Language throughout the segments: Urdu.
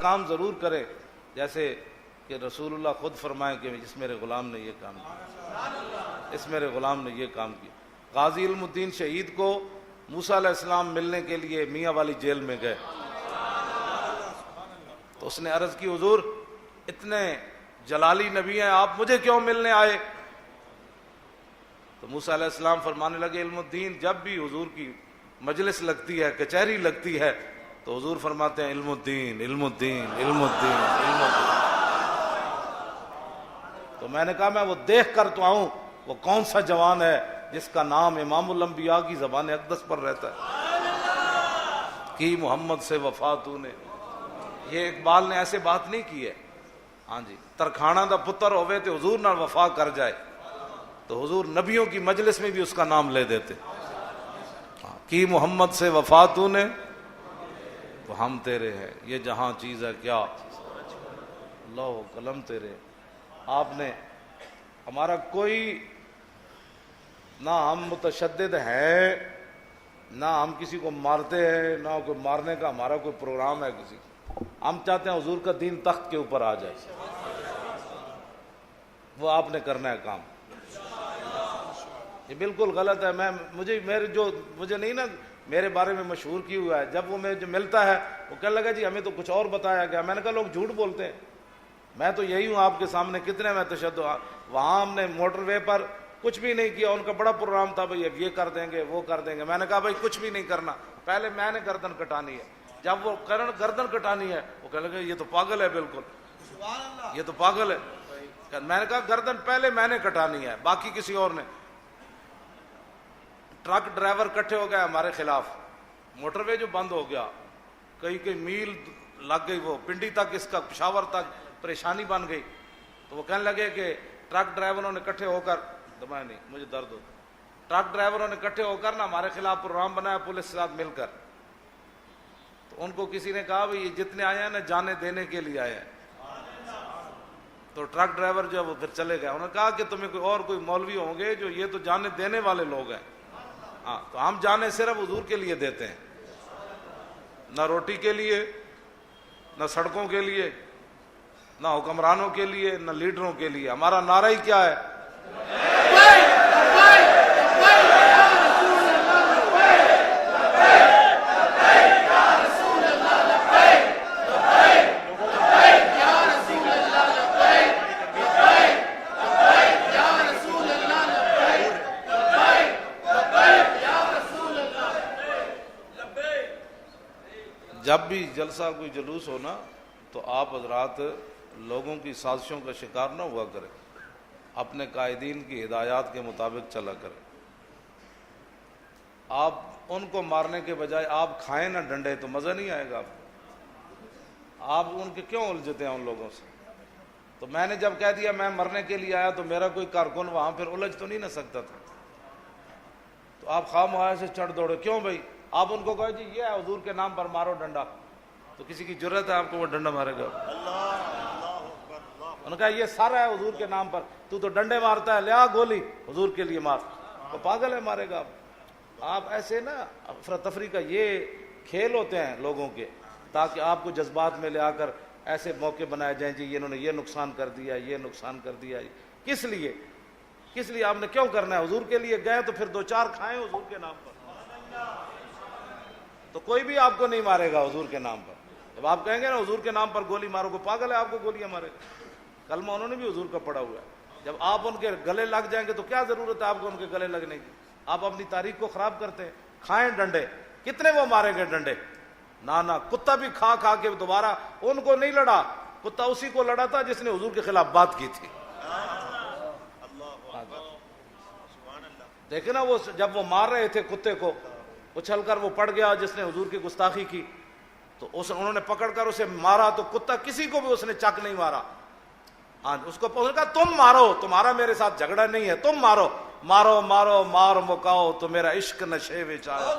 کام ضرور کرے جیسے کہ رسول اللہ خود فرمائے کہ اس میرے غلام نے یہ کام کیا، اس میرے غلام نے یہ کام کیا۔ غازی علم الدین شہید کو موسیٰ علیہ السلام ملنے کے لیے میاں والی جیل میں گئے، تو اس نے عرض کی حضور اتنے جلالی نبی ہیں، آپ مجھے کیوں ملنے آئے؟ تو موسیٰ علیہ السلام فرمانے لگے علم الدین جب بھی حضور کی مجلس لگتی ہے، کچہری لگتی ہے، تو حضور فرماتے ہیں علم الدین علم الدین علم الدین علم الدین۔ تو میں نے کہا میں وہ دیکھ کر تو آؤں، وہ کون سا جوان ہے جس کا نام امام الانبیاء کی زبان اقدس پر رہتا ہے کہ محمد سے وفا تو نے۔ یہ اقبال نے ایسے بات نہیں کی ہے، ہاں جی، ترکھانہ دا پتر ہوئے تو حضور نہ وفا کر جائے تو حضور نبیوں کی مجلس میں بھی اس کا نام لے دیتے کہ محمد سے وفا تو نے تو ہم تیرے ہیں، یہ جہاں چیز ہے کیا اللہ قلم تیرے۔ آپ نے ہمارا کوئی نہ ہم متشدد ہیں، نہ ہم کسی کو مارتے ہیں، نہ کوئی مارنے کا ہمارا کوئی پروگرام ہے کسی کو۔ ہم چاہتے ہیں حضور کا دین تخت کے اوپر آ جائے، وہ آپ نے کرنا ہے کام۔ یہ بالکل غلط ہے۔ مجھے نہیں نا میرے بارے میں مشہور کی ہوا ہے، جب وہ مجھے جو ملتا ہے وہ کہنے لگا جی ہمیں تو کچھ اور بتایا گیا۔ میں نے کہا لوگ جھوٹ بولتے ہیں، میں تو یہی ہوں آپ کے سامنے، کتنے میں تشدد۔ وہاں ہم نے موٹر وے پر کچھ بھی نہیں کیا، ان کا بڑا پروگرام تھا بھائی اب یہ کر دیں گے وہ کر دیں گے۔ میں نے کہا بھائی کچھ بھی نہیں کرنا، پہلے میں نے گردن کٹانی ہے۔ جب وہ گردن کٹانی ہے وہ کہنے لگے یہ تو پاگل ہے، بالکل یہ تو پاگل ہے۔ میں نے کہا گردن پہلے میں نے کٹانی ہے، باقی کسی اور نے۔ ٹرک ڈرائیور کٹھے ہو گئے ہمارے خلاف، موٹر وے جو بند ہو گیا، کئی میل لگ گئی، وہ پنڈی تک، اس کا پشاور تک پریشانی بن گئی۔ تو وہ کہنے لگے کہ ٹرک ڈرائیوروں نے کٹھے ہو کر، دبائیں نہیں مجھے درد ہوتا، ٹرک ڈرائیوروں نے کٹھے ہو کر نا ہمارے خلاف پروگرام بنایا پولیس کے ساتھ مل کر۔ تو ان کو کسی نے کہا بھائی یہ جتنے آئے ہیں نا جانے دینے کے لیے آئے ہیں۔ تو ٹرک ڈرائیور جو ہے وہ پھر چلے گئے، انہوں نے کہا کہ تمہیں کوئی مولوی ہوں گے جو یہ تو جانے دینے والے لوگ ہیں، ہاں تو ہم جانے صرف حضور کے لیے دیتے ہیں، نہ روٹی کے لیے، نہ سڑکوں کے لیے، نہ حکمرانوں کے لیے، نہ لیڈروں کے لیے۔ ہمارا نعرہ ہی کیا ہے؟ جب بھی جلسہ کوئی جلوس ہو نا تو آپ حضرات لوگوں کی سازشوں کا شکار نہ ہوا کریں، اپنے قائدین کی ہدایات کے مطابق چلا کریں۔ آپ ان کو مارنے کے بجائے آپ کھائیں نہ ڈنڈے تو مزہ نہیں آئے گا آپ ان کے کیوں الجھتے ہیں ان لوگوں سے؟ تو میں نے جب کہہ دیا میں مرنے کے لیے آیا تو میرا کوئی کارکن وہاں پھر الجھ تو نہیں نہ سکتا تھا، تو آپ خواہ مخواہ سے چڑھ دوڑے، کیوں بھائی؟ آپ ان کو کہو جی یہ ہے حضور کے نام پر مارو ڈنڈا، تو کسی کی جرت ہے آپ کو وہ ڈنڈا مارے گا؟ انہوں نے کہا یہ سارا ہے حضور کے نام پر، تو ڈنڈے مارتا ہے، لیا گولی حضور کے لیے مار، تو پاگل ہے مارے گا آپ ایسے نا۔ افراتفری کا یہ کھیل ہوتے ہیں لوگوں کے، تاکہ آپ کو جذبات میں لے آ کر ایسے موقع بنائے جائیں جی انہوں نے یہ نقصان کر دیا، یہ نقصان کر دیا۔ کس لیے آپ نے کیوں کرنا ہے؟ حضور کے لیے گئے تو پھر دو چار کھائیں حضور کے نام پر، تو کوئی بھی آپ کو نہیں مارے گا حضور کے نام پر۔ جب آپ کہیں گے نا حضور کے نام پر گولی مارو، کو پاگل ہے آپ کو گولیاں مارے گا؟ کلمہ انہوں نے بھی حضور کا پڑھا ہوا ہے۔ جب آپ ان کے گلے لگ جائیں گے تو کیا ضرورت ہے آپ کو ان کے گلے لگنے کی؟ آپ اپنی تاریخ کو خراب کرتے ہیں۔ کھائیں ڈنڈے، کتنے وہ مارے گے ڈنڈے؟ نہ کتا بھی کھا کھا کے دوبارہ ان کو نہیں لڑا، کتا اسی کو لڑا تھا جس نے حضور کے خلاف بات کی تھی۔ دیکھیں نا وہ جب وہ مار رہے تھے کتے کو، اچھل کر وہ پڑ گیا جس نے حضور کی گستاخی کی، تو انہوں نے پکڑ کر اسے مارا، تو کتا کسی کو بھی اس نے چک نہیں مارا۔ ہاں اس کو کہا تم مارو، تمہارا میرے ساتھ جھگڑا نہیں ہے، تم مارو مارو مارو مار مکاؤ تو میرا عشق نشے وچ آیا۔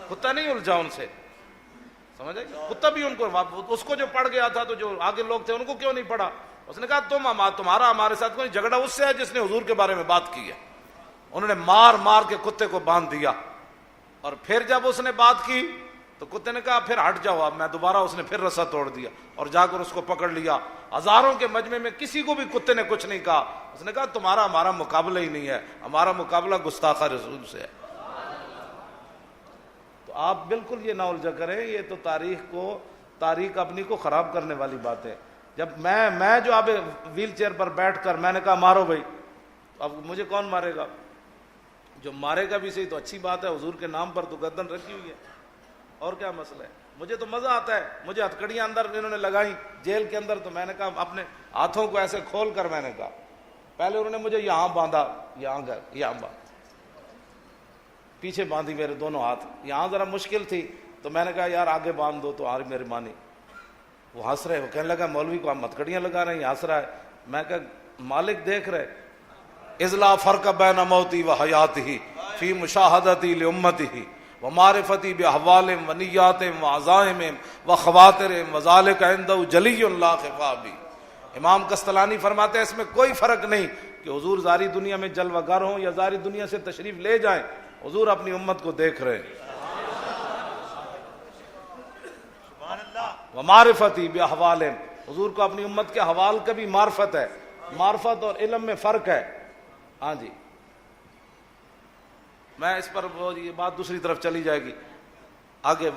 کتا نہیں الجھا ان سے، سمجھ آئی؟ کتا بھی ان کو، اس کو جو پڑ گیا تھا تو جو آگے لوگ تھے ان کو کیوں نہیں پڑا؟ اس نے کہا تمہارا ہمارے ساتھ کوئی جھگڑا اس سے ہے جس نے حضور کے بارے میں بات کی ہے۔ انہوں نے مار مار کے کتے کو باندھ دیا، اور پھر جب اس نے بات کی تو کتے نے کہا پھر ہٹ جاؤ اب میں دوبارہ. اس نے پھر رسا توڑ دیا اور جا کر اس کو پکڑ لیا. ہزاروں کے مجمع میں کسی کو بھی کتے نے کچھ نہیں کہا. اس نے کہا تمہارا ہمارا مقابلہ ہی نہیں ہے, ہمارا مقابلہ گستاخ رسول سے ہے. تو آپ بالکل یہ نہ الجھا کریں, یہ تو تاریخ اپنی کو خراب کرنے والی بات ہے. جب میں جو اب ویل چیئر پر بیٹھ کر میں نے کہا مارو بھائی, اب مجھے کون مارے گا؟ جو مارے گا بھی صحیح تو اچھی بات ہے, حضور کے نام پر تو گردن رکھی ہوئی ہے, اور کیا مسئلہ ہے؟ مجھے تو مزہ آتا ہے. مجھے ہتھکڑیاں اندر انہوں نے لگائیں جیل کے اندر, تو میں نے کہا اپنے ہاتھوں کو ایسے کھول کر, میں نے کہا پہلے انہوں نے مجھے یہاں باندھا, یہاں باندھا, پیچھے باندھی میرے دونوں ہاتھ, یہاں ذرا مشکل تھی تو میں نے کہا یار آگے باندھ دو, تو میری مانی. وہ ہنس رہے, وہ کہنے لگا مولوی کو ہم ہتھکڑیاں لگا رہے ہیں, یہ ہنس رہا ہے. میں کہا مالک دیکھ رہے, اذلا فرق بین موتی و حیاتی فی مشاہدتی لامتی ومعرفتی باحوال ونیات وعزائم وخواطر وذالک عنده جلی لا خفا بی. امام قسطلانی فرماتے ہیں اس میں کوئی فرق نہیں کہ حضور ظاہری دنیا میں جلوہ گر ہوں یا ظاہری دنیا سے تشریف لے جائیں, حضور اپنی امت کو دیکھ رہے ہیں. ومعرفتی باحوال, حضور کو اپنی امت کے حوال کا بھی معرفت ہے. معرفت اور علم میں فرق ہے. ہاں جی, میں اس پر یہ بات دوسری طرف چلی جائے گی آگے.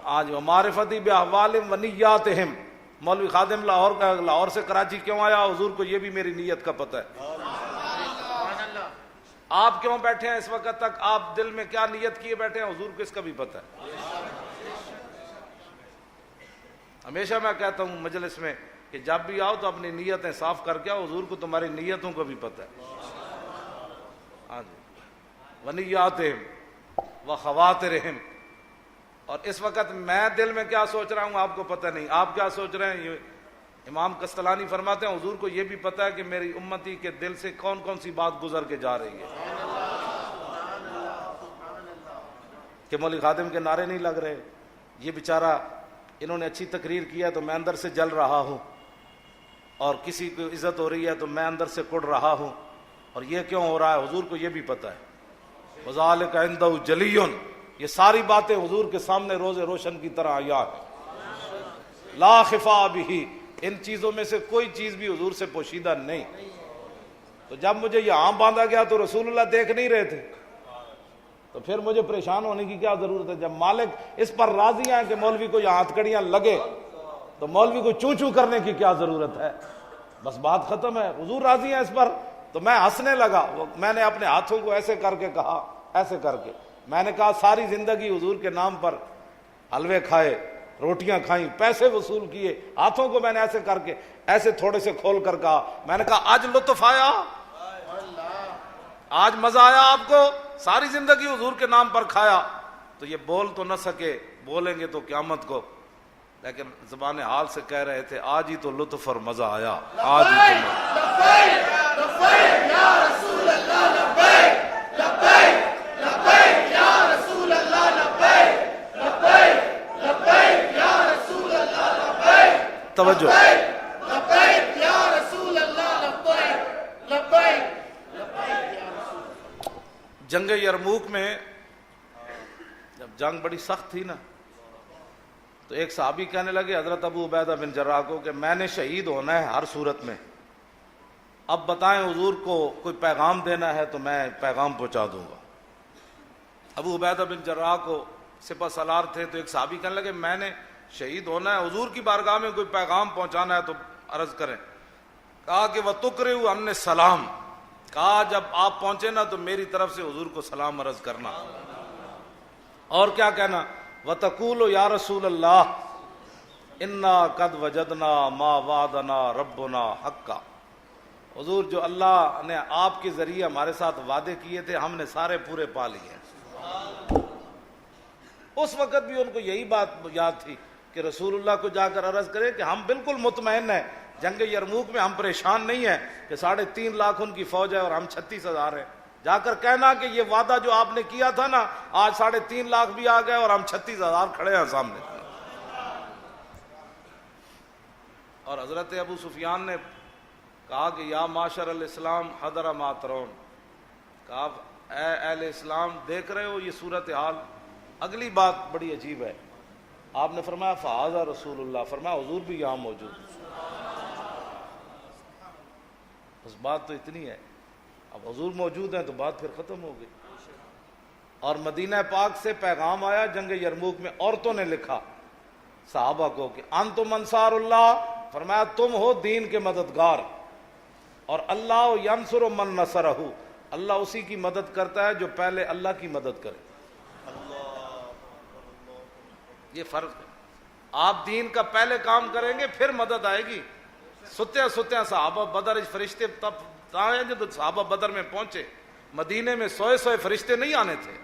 آج معرفتی باحوال ونیاتہم, مولوی خادم لاہور سے کراچی کیوں آیا, حضور کو یہ بھی میری نیت کا پتہ ہے. آپ کیوں بیٹھے ہیں اس وقت تک, آپ دل میں کیا نیت کیے بیٹھے ہیں, حضور کو اس کا بھی پتہ ہے. ہمیشہ میں کہتا ہوں مجلس میں کہ جب بھی آؤ تو اپنی نیتیں صاف کر کے آؤ, حضور کو تمہاری نیتوں کو بھی پتہ ہے. ہاں جی, ونیاتہم وخواطرہم. اور اس وقت میں دل میں کیا سوچ رہا ہوں آپ کو پتہ نہیں, آپ کیا سوچ رہے ہیں. یہ امام قسطلانی فرماتے ہیں حضور کو یہ بھی پتہ ہے کہ میری امتی کے دل سے کون کون سی بات گزر کے جا رہی ہے. کہ مولوی خادم کے نعرے نہیں لگ رہے, یہ بیچارہ انہوں نے اچھی تقریر کیا تو میں اندر سے جل رہا ہوں, اور کسی کو عزت ہو رہی ہے تو میں اندر سے کڑ رہا ہوں, اور یہ کیوں ہو رہا ہے, حضور کو یہ بھی پتہ ہے. وذالک عنده جلی, یہ ساری باتیں حضور کے سامنے روز روشن کی طرح عیاں ہیں. لا خفا بہ, ان چیزوں میں سے کوئی چیز بھی حضور سے پوشیدہ نہیں. تو جب مجھے یہاں باندھا گیا تو رسول اللہ دیکھ نہیں رہے تھے, تو پھر مجھے پریشان ہونے کی کیا ضرورت ہے. جب مالک اس پر راضی ہیں کہ مولوی کو یہاں ہتھکڑیاں لگے, تو مولوی کو چوں چوں کرنے کی کیا ضرورت ہے. بس بات ختم ہے. حضور راضی ہیں اس پر. تو میں ہنسنے لگا, میں نے اپنے ہاتھوں کو ایسے کر کے کہا, ایسے کر کے میں نے کہا ساری زندگی حضور کے نام پر حلوے کھائے, روٹیاں کھائیں, پیسے وصول کیے, ہاتھوں کو میں نے ایسے کر کے ایسے تھوڑے سے کھول کر کہا. میں نے کہا آج لطف آیا, آج مزہ آیا آپ کو, ساری زندگی حضور کے نام پر کھایا. تو یہ بول تو نہ سکے, بولیں گے تو قیامت کو, لیکن زبان حال سے کہہ رہے تھے آج ہی تو لطف اور مزہ آیا, آج ہی تو توجہ. جنگ یرموک میں جب جنگ بڑی سخت تھی نا, تو ایک صحابی کہنے لگے حضرت ابو عبیدہ بن جراح کو کہ میں نے شہید ہونا ہے ہر صورت میں, اب بتائیں حضور کو کوئی پیغام دینا ہے تو میں پیغام پہنچا دوں گا. ابو عبیدہ بن جراح کو سپہ سالار تھے, تو ایک صحابی کہنے لگے میں نے شہید ہونا ہے, حضور کی بارگاہ میں کوئی پیغام پہنچانا ہے تو عرض کریں. کہا کہ وَتُقْرِئُ عَنِّ السَّلَامَ, کہا جب آپ پہنچے نا تو میری طرف سے حضور کو سلام عرض کرنا. اور کیا کہنا, وَتَقُولُ يَا رَسُولَ اللَّهِ إِنَّا قَدْ وَجَدْنَا مَا وَعَدَنَا رَبُّنَا حَقًّا, حضور جو اللہ نے آپ کے ذریعے ہمارے ساتھ وعدے کیے تھے ہم نے سارے پورے پا لیے. اس وقت بھی ان کو یہی بات یاد تھی کہ رسول اللہ کو جا کر عرض کرے کہ ہم بالکل مطمئن ہیں, جنگ یرموک میں ہم پریشان نہیں ہیں کہ 3.5 لاکھ ان کی فوج ہے اور ہم 36,000 ہیں. جا کر کہنا کہ یہ وعدہ جو آپ نے کیا تھا نا, آج 3.5 لاکھ بھی آ گئے اور ہم 36,000 کھڑے ہیں سامنے. اور حضرت ابو سفیان نے کہا کہ یا معاشر الاسلام حضر ما ترون, کہا اے اہل اسلام دیکھ رہے ہو یہ صورتحال, اگلی بات بڑی عجیب ہے، آپ نے فرمایا فہذا رسول اللہ، فرمایا حضور بھی یہاں موجود۔ بس بات تو اتنی ہے، اب حضور موجود ہیں تو بات پھر ختم ہو گئی۔ اور مدینہ پاک سے پیغام آیا جنگ یرموک میں، عورتوں نے لکھا صحابہ کو کہ انتم انصار اللہ، فرمایا تم ہو دین کے مددگار، اور اللہ ینصر من نصرہ، اللہ اسی کی مدد کرتا ہے جو پہلے اللہ کی مدد کرے۔ یہ فرق ہے، آپ دین کا پہلے کام کریں گے پھر مدد آئے گی۔ ستیا صحابہ بدر فرشتے تب آئے جب صحابہ بدر میں پہنچے، مدینے میں سوئے فرشتے نہیں آنے تھے۔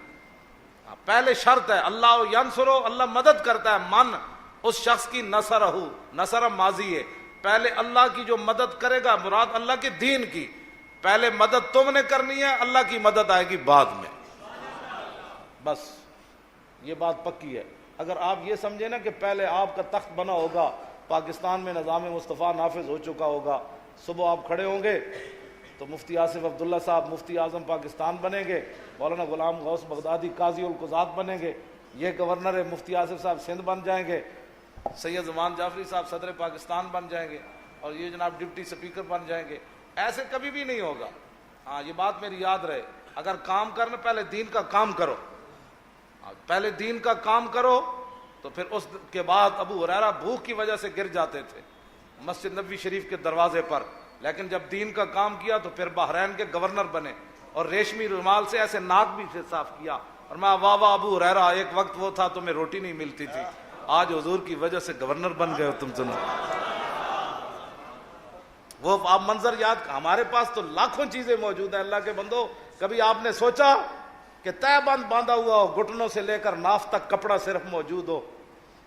پہلے شرط ہے اللہ ینصرو، اللہ مدد کرتا ہے، من اس شخص کی نصرہ، نصر ماضی ہے، پہلے اللہ کی جو مدد کرے گا، مراد اللہ کے دین کی، پہلے مدد تم نے کرنی ہے، اللہ کی مدد آئے گی بعد میں۔ بس یہ بات پکی ہے۔ اگر آپ یہ سمجھیں نا کہ پہلے آپ کا تخت بنا ہوگا، پاکستان میں نظام مصطفیٰ نافذ ہو چکا ہوگا، صبح آپ کھڑے ہوں گے تو مفتی آصف عبداللہ صاحب مفتی اعظم پاکستان بنیں گے، مولانا غلام غوث بغدادی قاضی القضات بنیں گے، یہ گورنر ہے مفتی آصف صاحب سندھ بن جائیں گے، سید زمان جعفری صاحب صدر پاکستان بن جائیں گے، اور یہ جناب ڈپٹی سپیکر بن جائیں گے۔ ایسے کبھی بھی نہیں ہوگا۔ ہاں یہ بات میری یاد رہے، اگر کام کرنا پہلے دین کا کام کرو، پہلے دین کا کام کرو، تو پھر اس کے بعد ابو ہریرہ بھوک کی وجہ سے گر جاتے تھے مسجد نبوی شریف کے دروازے پر، لیکن جب دین کا کام کیا تو پھر بحرین کے گورنر بنے، اور ریشمی رومال سے ایسے ناک بھی سے صاف کیا، اور میں واہ واہ ابو ہریرہ، ایک وقت وہ تھا تمہیں روٹی نہیں ملتی تھی، آج حضور کی وجہ سے گورنر بن گئے ہو تم سنو۔ وہ آپ منظر یاد، ہمارے پاس تو لاکھوں چیزیں موجود ہیں۔ اللہ کے بندو، کبھی آپ نے سوچا کہ تہ بند باندھا ہوا ہو، گھٹنوں سے لے کر ناف تک کپڑا صرف موجود ہو،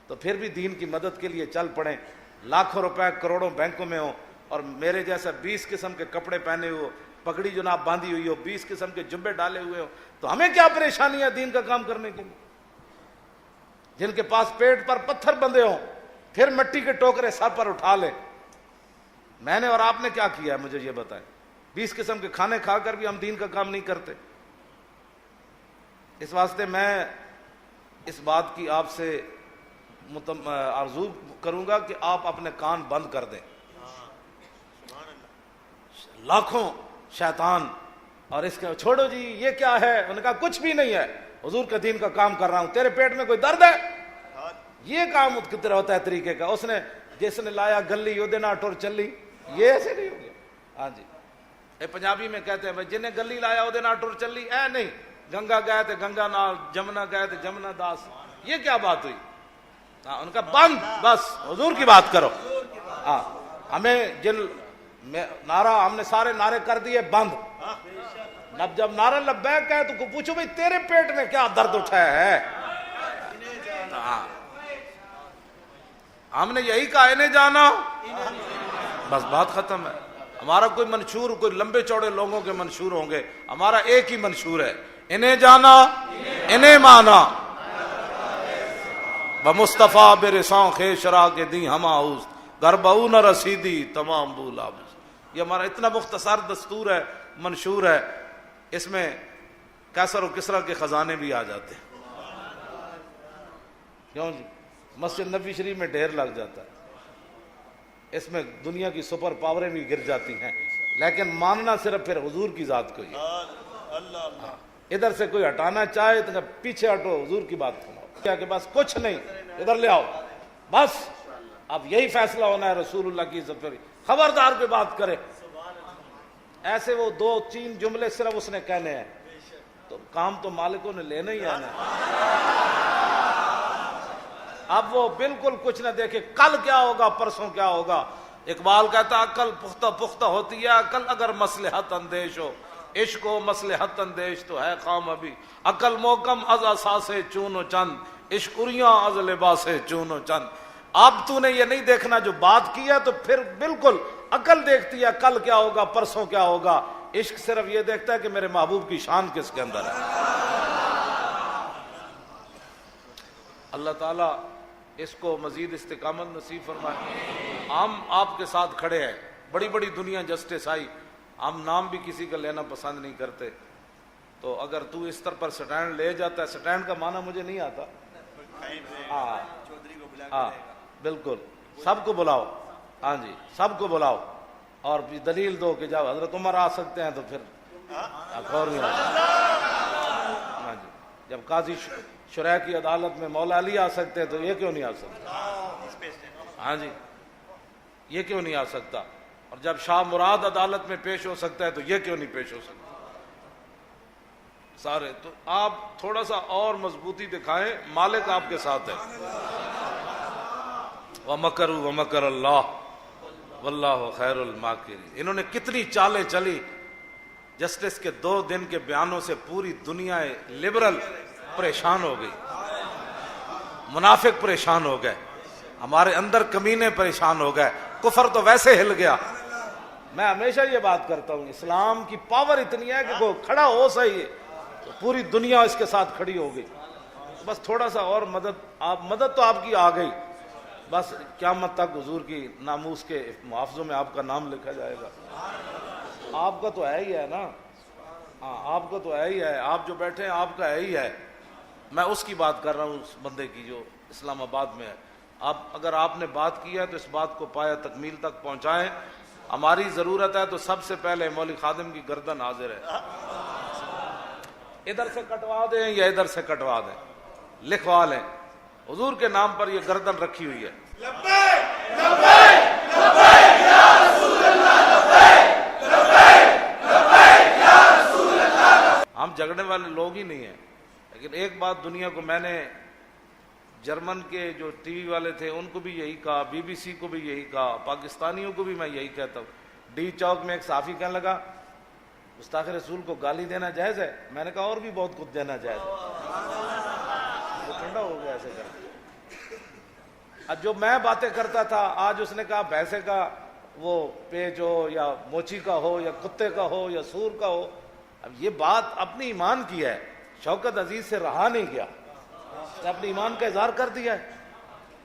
تو پھر بھی دین کی مدد کے لیے چل پڑیں، لاکھوں روپے کروڑوں بینکوں میں ہو، اور میرے جیسا 20 قسم کے کپڑے پہنے ہوئے ہو، پگڑی جناب باندھی ہوئی ہو، 20 قسم کے جبے ڈالے ہوئے ہو، تو ہمیں کیا پریشانی ہے دین کا کام کرنے کے لیے؟ جن کے پاس پیٹ پر پتھر بندھے ہوں پھر مٹی کے ٹوکرے سر پر اٹھا لیں۔ میں نے اور آپ نے کیا کیا ہے مجھے یہ بتائیں؟ 20 قسم کے کھانے کھا کر بھی ہم دین کا کام نہیں کرتے۔ اس واسطے میں اس بات کی آپ سے آرزو کروں گا کہ آپ اپنے کان بند کر دیں۔ لاکھوں شیطان اور اس کے چھوڑو جی یہ کیا ہے، انہوں نے کہا کچھ بھی نہیں ہے، حضور کے دین کا کام کر رہا ہوں۔ تیرے پیٹ میں کوئی درد ہے؟ یہ کام کتنا ہوتا ہے طریقے کا، اس نے جس نے لایا گلی وہ دن ٹر چلی، یہ ایسے نہیں ہو گیا۔ ہاں جی، اے پنجابی میں کہتے ہیں جنہیں گلی لایا وہ دن ٹر چلی، اے نہیں، گنگا گئے تھے گنگا نال، جمنا گئے تھے جمنا داس، یہ کیا بات ہوئی؟ ہاں ان کا بند، بس حضور کی بات کرو۔ ہاں ہمیں جن نعرہ، ہم نے سارے نعرے کر دیے بند، جب نعرہ لبیک ہے تو پوچھو بھئی تیرے پیٹ میں کیا درد اٹھایا ہے؟ ہم نے یہی کہا انہیں جانا، بس بات ختم ہے۔ ہمارا کوئی منشور، کوئی لمبے چوڑے لوگوں کے منشور ہوں گے، ہمارا ایک ہی منشور ہے، انہیں جانا انہیں مانا، بمصطفیٰ برساں خیشرا کے دی ہم آؤز گربہو نہ رسیدی تمام بولا۔ یہ ہمارا اتنا مختصر دستور ہے، منشور ہے، اس میں کیسر و کسرا کے خزانے بھی آ جاتے ہیں۔ کیوں جی؟ مسجد نبوی شریف میں ڈھیر لگ جاتا ہے، اس میں دنیا کی سپر پاوریں بھی گر جاتی ہیں، لیکن ماننا صرف پھر حضور کی ذات کو ہی ہے۔ ادھر سے کوئی ہٹانا چاہے تو پیچھے ہٹو، حضور کی بات سنو، کیا کہ بس کچھ نہیں، ادھر لے آؤ، بس اب یہی فیصلہ ہونا ہے رسول اللہ کی عزت پر، خبردار کوئی بات کرے۔ ایسے وہ 2-3 جملے صرف اس نے کہنے ہیں، تو کام تو مالکوں نے لینا ہی آنا ہے۔ اب وہ بالکل کچھ نہ دیکھے کل کیا ہوگا پرسوں کیا ہوگا۔ اقبال کہتا عقل پختہ پختہ ہوتی ہے عقل اگر مصلحت اندیش ہو، عشق و مصلحت اندیش تو ہے خام ابھی، عقل محکم از اساس چون و چند، عشق اریاں از لباس چون و چند۔ اب تو نے یہ نہیں دیکھنا جو بات کی ہے، تو پھر بالکل عقل دیکھتی ہے کل کیا ہوگا پرسوں کیا ہوگا، عشق صرف یہ دیکھتا ہے کہ میرے محبوب کی شان کس کے اندر ہے۔ اللہ تعالیٰ اس کو مزید استقامت نصیب فرمائے۔ ہم آپ کے ساتھ کھڑے ہیں، بڑی بڑی دنیا جسٹس آئی، ہم نام بھی کسی کا لینا پسند نہیں کرتے، تو اگر تو اس طرح پر سٹینڈ لے جاتا ہے، سٹینڈ کا معنی مجھے نہیں آتا، ہاں بالکل، سب کو بلاؤ، ہاں جی سب کو بلاؤ اور بھی دلیل دو کہ جب حضرت عمر آ سکتے ہیں تو پھر اور نہیں آ سکتے، ہاں جی جب قاضی شرح کی عدالت میں مولا علی آ سکتے ہیں تو یہ کیوں نہیں آ سکتا؟ ہاں جی یہ کیوں نہیں آ سکتا؟ اور جب شاہ مراد عدالت میں پیش ہو سکتا ہے تو یہ کیوں نہیں پیش ہو سکتا؟ سارے تو آپ تھوڑا سا اور مضبوطی دکھائیں، مالک آپ کے ساتھ ہے۔ وَمَكَرُوا وَمَكَرَ اللَّهُ وَاللَّهُ خَيْرُ الْمَاكِرِينَ۔ انہوں نے کتنی چالیں چلی، جسٹس کے 2 دن کے بیانوں سے پوری دنیا لبرل پریشان ہو گئی، منافق پریشان ہو گئے، ہمارے اندر کمینے پریشان ہو گئے، کفر تو ویسے ہل گیا۔ میں ہمیشہ یہ بات کرتا ہوں، اسلام کی پاور اتنی ہے کہ کوئی کھڑا ہو صحیح تو پوری دنیا اس کے ساتھ کھڑی ہو گئی۔ بس تھوڑا سا اور مدد تو آپ کی آ گئی، بس قیامت تک حضور کی ناموس کے محافظوں میں آپ کا نام لکھا جائے گا۔ آپ کا تو ہے ہی ہے نا، ہاں آپ کا تو ہے ہی ہے، آپ جو بیٹھے ہیں آپ کا ہے ہی ہے۔ میں اس کی بات کر رہا ہوں، اس بندے کی جو اسلام آباد میں ہے۔ اگر آپ نے بات کی ہے تو اس بات کو پایا تکمیل تک پہنچائیں۔ ہماری ضرورت ہے تو سب سے پہلے مولوی خادم کی گردن حاضر ہے، ادھر سے کٹوا دیں یا ادھر سے کٹوا دیں، لکھوا لیں، حضور کے نام پر یہ گردن رکھی ہوئی ہے۔ لبیک لبیک لبیک یا رسول اللہ، لبیک لبیک لبیک یا رسول اللہ۔ ہم جھگڑنے والے لوگ ہی نہیں ہیں، لیکن ایک بات دنیا کو میں نے جرمن کے جو ٹی وی والے تھے ان کو بھی یہی کہا، بی بی سی کو بھی یہی کہا، پاکستانیوں کو بھی میں یہی کہتا ہوں۔ ڈی چوک میں ایک صحافی کہنے لگا گستاخ رسول کو گالی دینا جائز ہے؟ میں نے کہا اور بھی بہت کچھ دینا جائز ہے۔ وہ ٹھنڈا ہو گیا ایسے کر۔ اب جو میں باتیں کرتا تھا آج اس نے کہا بھینسے کا وہ پیچ ہو یا موچی کا ہو یا کتے کا ہو یا سور کا ہو۔ اب یہ بات اپنی ایمان کی ہے، شوکت عزیز سے رہا نہیں گیا، اپنے ایمان کا اظہار کر دیا ہے۔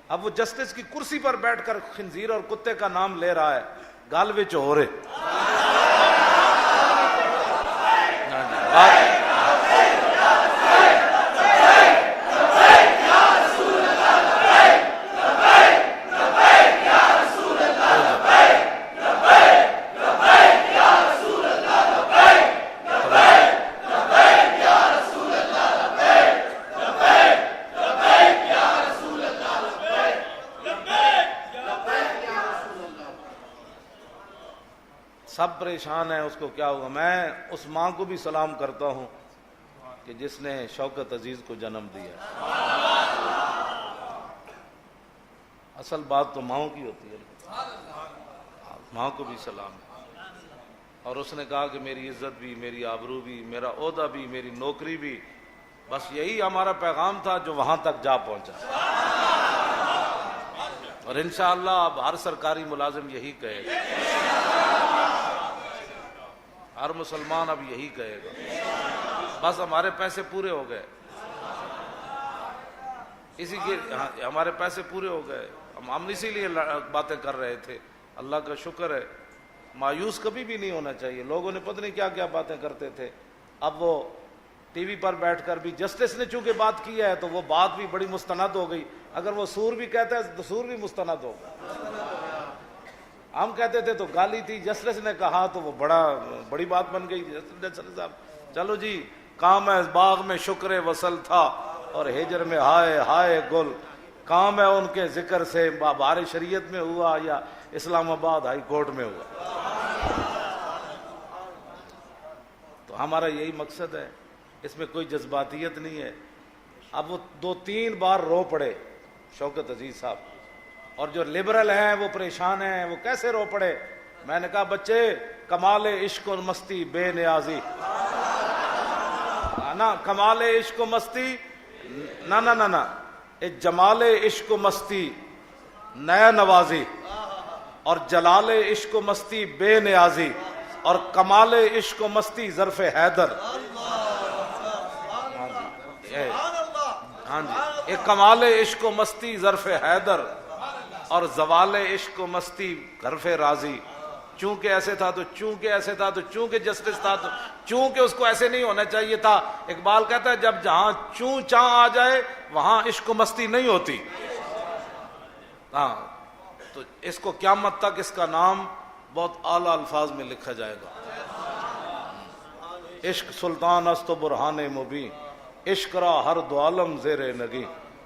اب وہ جسٹس کی کرسی پر بیٹھ کر خنزیر اور کتے کا نام لے رہا ہے، گال وچ ہو رہے۔ سب پریشان ہیں، اس کو کیا ہوگا۔ میں اس ماں کو بھی سلام کرتا ہوں کہ جس نے شوکت عزیز کو جنم دیا۔ اصل بات تو ماؤں کی ہوتی ہے، ماں کو بھی سلام ہے۔ اور اس نے کہا کہ میری عزت بھی، میری آبرو بھی، میرا عہدہ بھی، میری نوکری بھی، بس یہی ہمارا پیغام تھا جو وہاں تک جا پہنچا۔ اور انشاءاللہ اب ہر سرکاری ملازم یہی کہے گا، ہر مسلمان اب یہی کہے گا، بس ہمارے پیسے پورے ہو گئے، اسی کے ہمارے پیسے پورے ہو گئے، ہم اسی لیے باتیں کر رہے تھے۔ اللہ کا شکر ہے، مایوس کبھی بھی نہیں ہونا چاہیے۔ لوگوں نے پتہ نہیں کیا کیا باتیں کرتے تھے، اب وہ ٹی وی پر بیٹھ کر بھی جسٹس نے چونکہ بات کیا ہے تو وہ بات بھی بڑی مستند ہو گئی۔ اگر وہ سور بھی کہتا ہے تو سور بھی مستند ہوگا۔ ہم کہتے تھے تو گالی تھی، جسٹس نے کہا تو وہ بڑی بات بن گئی۔ جسٹس صاحب چلو جی، کام ہے باغ میں شکر وصل تھا اور ہجر میں ہائے ہائے گل، کام ہے ان کے ذکر سے بار شریعت میں ہوا یا اسلام آباد ہائی کورٹ میں ہوا۔ تو ہمارا یہی مقصد ہے، اس میں کوئی جذباتیت نہیں ہے۔ اب وہ 2-3 بار رو پڑے شوکت عزیز صاحب، اور جو لبرل ہیں وہ پریشان ہیں، وہ کیسے رو پڑے۔ میں نے کہا بچے، کمال عشق و مستی بے نیازی، نا کمال عشق و مستی نہ جمال عشق و مستی نیا نوازی، اور جلال عشق و مستی بے نیازی، اور کمال عشق و مستی ظرف حیدر۔ ہاں جی، ایک کمال عشق و مستی ظرف حیدر اور زوال عشق و مستی غرف راضی۔ چونکہ ایسے تھا تو چونکہ ایسے تھا تو چونکہ جسٹس تھا تو چونکہ اس کو ایسے نہیں ہونا چاہیے تھا. اقبال کہتا ہے جب جہاں چوں چاں آ جائے وہاں عشق و مستی نہیں ہوتی. ہاں تو اس کو قیامت تک اس کا نام بہت اعلیٰ الفاظ میں لکھا جائے گا. عشق سلطان است و برہان مبین، عشق را ہر دو عالم زیر نگی.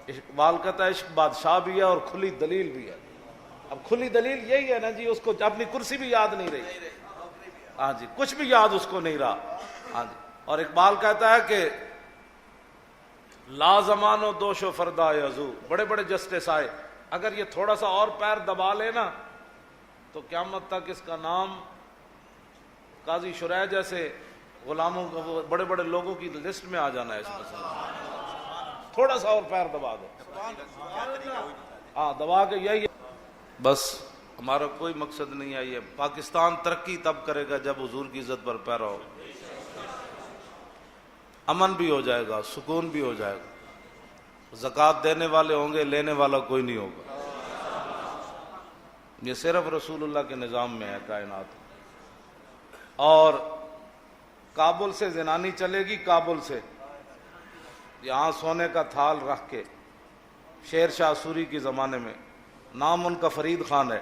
اقبال کہتا ہے عشق بادشاہ بھی ہے اور کھلی دلیل بھی ہے. اب کھلی دلیل یہی ہے نا جی، اس کو اپنی کرسی بھی یاد نہیں رہی. ہاں جی، کچھ بھی یاد اس کو نہیں رہا. ہاں جی. اور اقبال کہتا ہے کہ لا زمان و دوش و فردا عزو، بڑے بڑے جسٹس آئے، اگر یہ تھوڑا سا اور پیر دبا لے نا تو قیامت تک اس کا نام قاضی شریح جیسے غلاموں بڑے بڑے لوگوں کی لسٹ میں آ جانا ہے. اس مسئلہ تھوڑا سا اور پیر دبا دو. ہاں دبا کے یہی بس، ہمارا کوئی مقصد نہیں ہے. یہ پاکستان ترقی تب کرے گا جب حضور کی عزت پر پیرا ہو. امن بھی ہو جائے گا، سکون بھی ہو جائے گا. زکوٰۃ دینے والے ہوں گے، لینے والا کوئی نہیں ہوگا. یہ صرف رسول اللہ کے نظام میں ہے کائنات. اور کابل سے زنانی چلے گی، کابل سے یہاں سونے کا تھال رکھ کے، شیر شاہ سوری کے زمانے میں نام ان کا فرید خان ہے،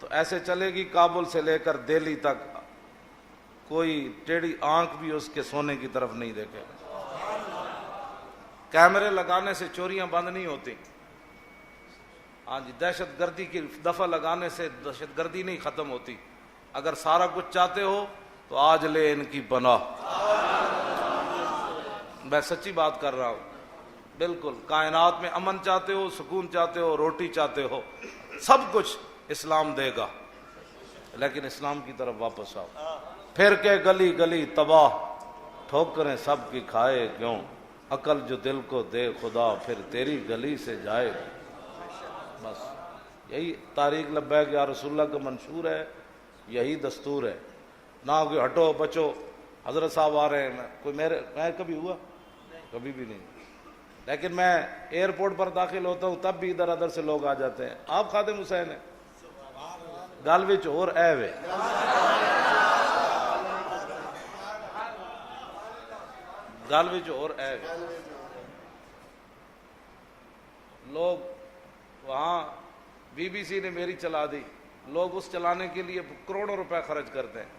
تو ایسے چلے گی کابل سے لے کر دہلی تک، کوئی ٹیڑھی آنکھ بھی اس کے سونے کی طرف نہیں دیکھے. کیمرے لگانے سے چوریاں بند نہیں ہوتی. ہاں جی، دہشت گردی کی دفعہ لگانے سے دہشت گردی نہیں ختم ہوتی. اگر سارا کچھ چاہتے ہو تو آج لے ان کی پناہ. میں سچی بات کر رہا ہوں. بالکل کائنات میں امن چاہتے ہو، سکون چاہتے ہو، روٹی چاہتے ہو، سب کچھ اسلام دے گا. لیکن اسلام کی طرف واپس آؤ. پھر کے گلی گلی تباہ، ٹھوکریں سب کی کھائے کیوں، عقل جو دل کو دے خدا پھر تیری گلی سے جائے. بس یہی تاریخ لبیک یا رسول اللہ کا منشور ہے، یہی دستور ہے. نہ کوئی ہٹو بچو، حضرت صاحب آ رہے ہیں. کوئی میں کبھی ہوا؟ کبھی بھی نہیں. لیکن میں ایئرپورٹ پر داخل ہوتا ہوں تب بھی ادھر ادھر سے لوگ آ جاتے ہیں. آپ خادم حسین ہیں، گل وچ اور اے وے، گل وچ اور اے وے. لوگ وہاں بی بی سی نے میری چلا دی، لوگ اس چلانے کے لیے کروڑوں روپے خرچ کرتے ہیں.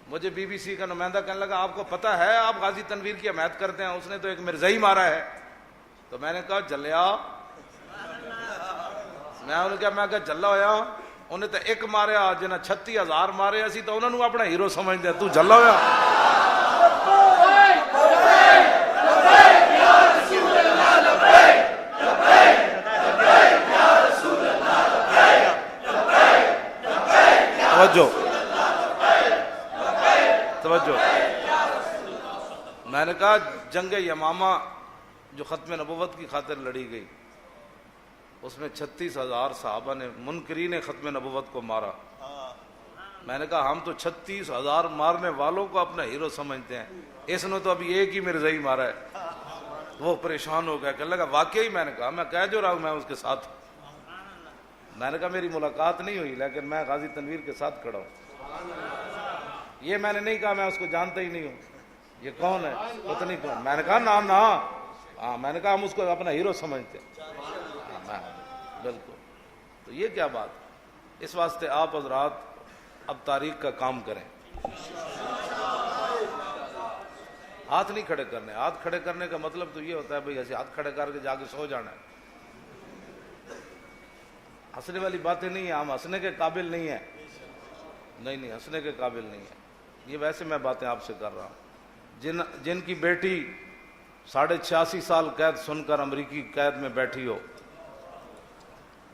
مجھے بی بی سی کا نمائندہ کہنے لگا آپ کو پتہ ہے آپ غازی تنویر کی حمایت کرتے ہیں، اس نے تو ایک مرزائی مارا ہے. تو میں نے کہا جلیا، میں کہا جلا ہویا، انہیں تو ایک ماریا جنہیں 36,000 مارے اسی تو انہوں نے اپنا ہیرو سمجھتے. تو جلا ہویا. توجہ. میں نے کہا جنگ یمامہ جو ختم نبوت کی خاطر لڑی گئی، اس میں 36,000 صحابہ نے منکرین ختم نبوت کو مارا. میں نے کہا ہم تو 36,000 مارنے والوں کو اپنا ہیرو سمجھتے ہیں، اس نے تو ابھی ایک ہی مرزائی مارا ہے. وہ پریشان ہو گیا، کہنے لگا واقعی؟ میں نے کہا میں کہہ جو رہا ہوں میں اس کے ساتھ. میں نے کہا میری ملاقات نہیں ہوئی لیکن میں غازی تنویر کے ساتھ کھڑا ہوں. یہ میں نے نہیں کہا میں اس کو جانتا ہی نہیں ہوں، یہ کون ہے پتہ نہیں کون. میں نے کہا نام نہ، ہاں میں نے کہا ہم اس کو اپنا ہیرو سمجھتے ہیں. بالکل. تو یہ کیا بات. اس واسطے آپ حضرات اب تاریخ کا کام کریں. ہاتھ نہیں کھڑے کرنے. ہاتھ کھڑے کرنے کا مطلب تو یہ ہوتا ہے بھئی ایسے ہاتھ کھڑے کر کے جا کے سو جانا ہے. ہنسنے والی باتیں نہیں ہیں، ہم ہنسنے کے قابل نہیں ہیں. نہیں ہنسنے کے قابل نہیں ہے. یہ ویسے میں باتیں آپ سے کر رہا ہوں. جن کی بیٹی 86.5 سال قید سن کر امریکی قید میں بیٹھی ہو،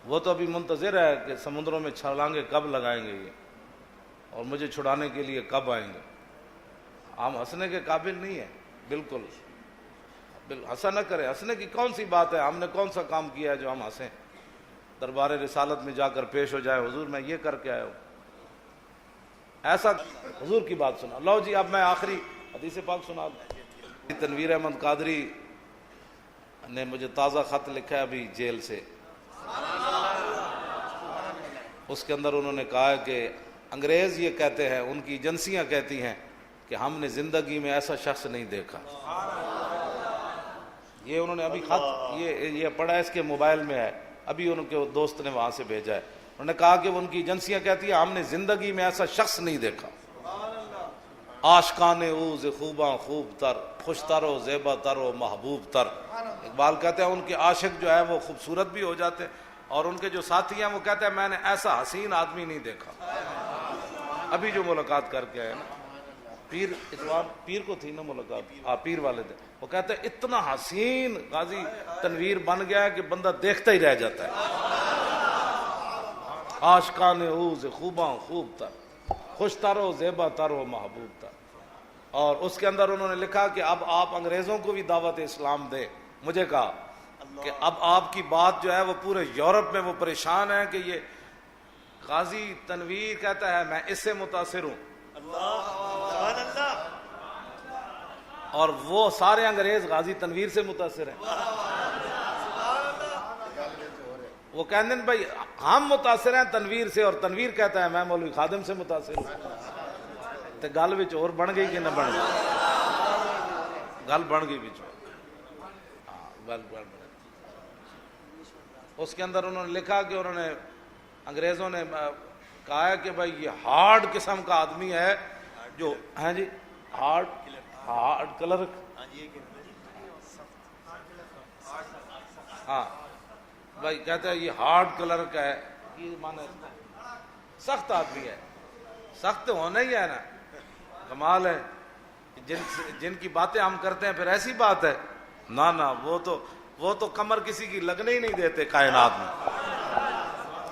وہ تو ابھی منتظر ہے کہ سمندروں میں چھلانگیں کب لگائیں گے یہ اور مجھے چھڑانے کے لیے کب آئیں گے. ہم ہنسنے کے قابل نہیں ہیں. بالکل ہنسا نہ کریں. ہنسنے کی کون سی بات ہے؟ ہم نے کون سا کام کیا ہے جو ہم ہنسیں؟ دربار رسالت میں جا کر پیش ہو جائے حضور میں یہ کر کے آیا ہوں، ایسا حضور کی بات سنا. لو جی اب میں آخری حدیث پاک سنا دوں. تنویر احمد قادری نے مجھے تازہ خط لکھا ہے ابھی جیل سے. اس کے اندر انہوں نے کہا کہ انگریز یہ کہتے ہیں، ان کی ایجنسیاں کہتی ہیں کہ ہم نے زندگی میں ایسا شخص نہیں دیکھا. یہ انہوں نے ابھی خط یہ پڑھا ہے، اس کے موبائل میں ہے، ابھی ان کے دوست نے وہاں سے بھیجا ہے. انہوں نے کہا کہ ان کی ایجنسیاں کہتی ہیں ہم نے زندگی میں ایسا شخص نہیں دیکھا. عاشقان اوز خوباں خوب تر، خوش تر و زیبا تر و محبوب تر. اقبال کہتے ہیں ان کے عاشق جو ہے وہ خوبصورت بھی ہو جاتے ہیں، اور ان کے جو ساتھی ہیں وہ کہتے ہیں میں نے ایسا حسین آدمی نہیں دیکھا. ابھی جو ملاقات کر کے آئے نا پیر کو تھی نا ملاقات، پیر والے تھے، وہ کہتے ہیں اتنا حسین غازی تنویر بن گیا ہے کہ بندہ دیکھتا ہی رہ جاتا ہے. عاشقان اوز خوباں خوب تر، خوش تر و زیبا تر و محبوب تر. اور اس کے اندر انہوں نے لکھا کہ اب آپ انگریزوں کو بھی دعوت اسلام دیں. مجھے کہا کہ اب آپ کی بات جو ہے وہ پورے یورپ میں وہ پریشان ہے کہ یہ غازی تنویر کہتا ہے میں اس سے متاثر ہوں، اور وہ سارے انگریز غازی تنویر سے متاثر ہیں. وہ کہتے ہیں بھائی ہم متاثر ہیں تنویر سے، اور تنویر کہتا ہے میں مولوی خادم سے متاثر ہوں. تو گل وچ اور بن گئی کہ نہ بن گئی؟ گل بن گئی بچ گل بن گئی. اس کے اندر انہوں نے لکھا کہ انہوں نے انگریزوں نے کہا ہے کہ بھائی یہ ہارڈ قسم کا آدمی ہے جو ہاں جی ہارڈ کلر، ہاں بھائی کہتے ہیں یہ ہارڈ کلر کا ہے، یہ مانا سخت آدمی ہے. سخت ہونا ہی ہے نا، کمال ہے. جن کی باتیں ہم کرتے ہیں پھر ایسی بات ہے نہ وہ تو کمر کسی کی لگنے ہی نہیں دیتے کائنات میں.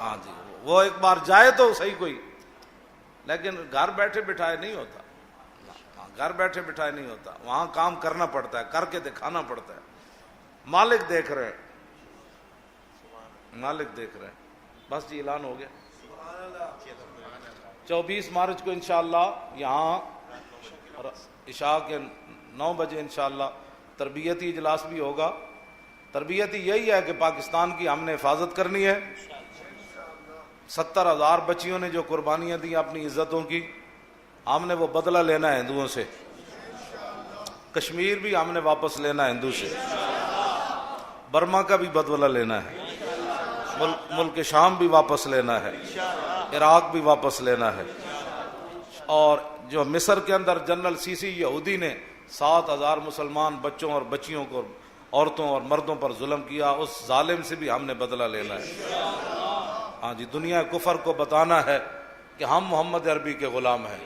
ہاں جی وہ ایک بار جائے تو صحیح کوئی، لیکن گھر بیٹھے بٹھائے نہیں ہوتا. گھر بیٹھے بٹھائے نہیں ہوتا، وہاں کام کرنا پڑتا ہے، کر کے دکھانا پڑتا ہے. مالک دیکھ رہے ہیں، مالک دیکھ رہے ہیں. بس جی اعلان ہو گیا. 24 مارچ کو انشاءاللہ یہاں عشاء کے 9 بجے انشاءاللہ تربیتی اجلاس بھی ہوگا. تربیتی یہی ہے کہ پاکستان کی ہم نے حفاظت کرنی ہے. 70,000 بچیوں نے جو قربانیاں دی اپنی عزتوں کی، ہم نے وہ بدلہ لینا ہے ہندوؤں سے. کشمیر بھی ہم نے واپس لینا ہے ہندو سے. برما کا بھی بدلہ لینا ہے. ملک شام بھی واپس لینا ہے. عراق بھی واپس لینا ہے. اور جو مصر کے اندر جنرل سیسی یہودی نے 7,000 مسلمان بچوں اور بچیوں کو، عورتوں اور مردوں پر ظلم کیا، اس ظالم سے بھی ہم نے بدلہ لینا ہے. ہاں جی دنیا کفر کو بتانا ہے کہ ہم محمد عربی کے غلام ہیں.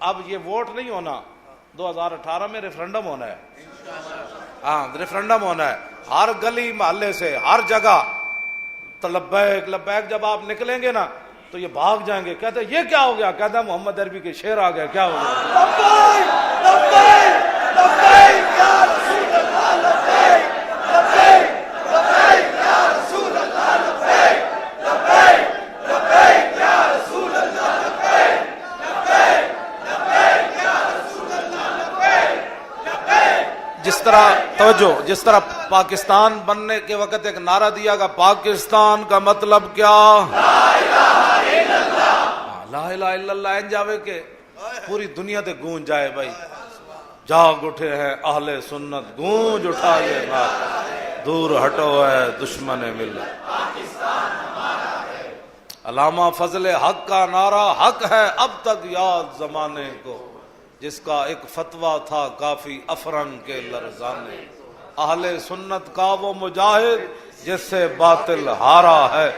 اب یہ ووٹ نہیں ہونا، 2018 میں ریفرنڈم ہونا ہے. ہاں ریفرنڈم ہونا ہے ہر گلی محلے سے، ہر جگہ. تو لبیک لبیک جب آپ نکلیں گے نا تو یہ بھاگ جائیں گے، کہتے ہیں یہ کیا ہو گیا؟ کہتا ہے محمد عربی کے شعر آ گئے. کیا ہو گیا؟ جس طرح توجہ، جس طرح پاکستان بننے کے وقت ایک نعرہ دیا گا، پاکستان کا مطلب کیا؟ لا الہ الا اللہ. ان جاوے کہ پوری دنیا تے گونج جائے. بھائی جاگ اٹھے ہیں اہل سنت، گونج اٹھا یہ نعرہ، دور ہٹو ہے دشمن ملت. علامہ فضل حق کا نعرہ حق ہے اب تک یاد زمانے کو، جس کا ایک فتویٰ تھا کافی افرنگ کے لرزانے. اہل سنت کا وہ مجاہد جس سے باطل ہارا ہے،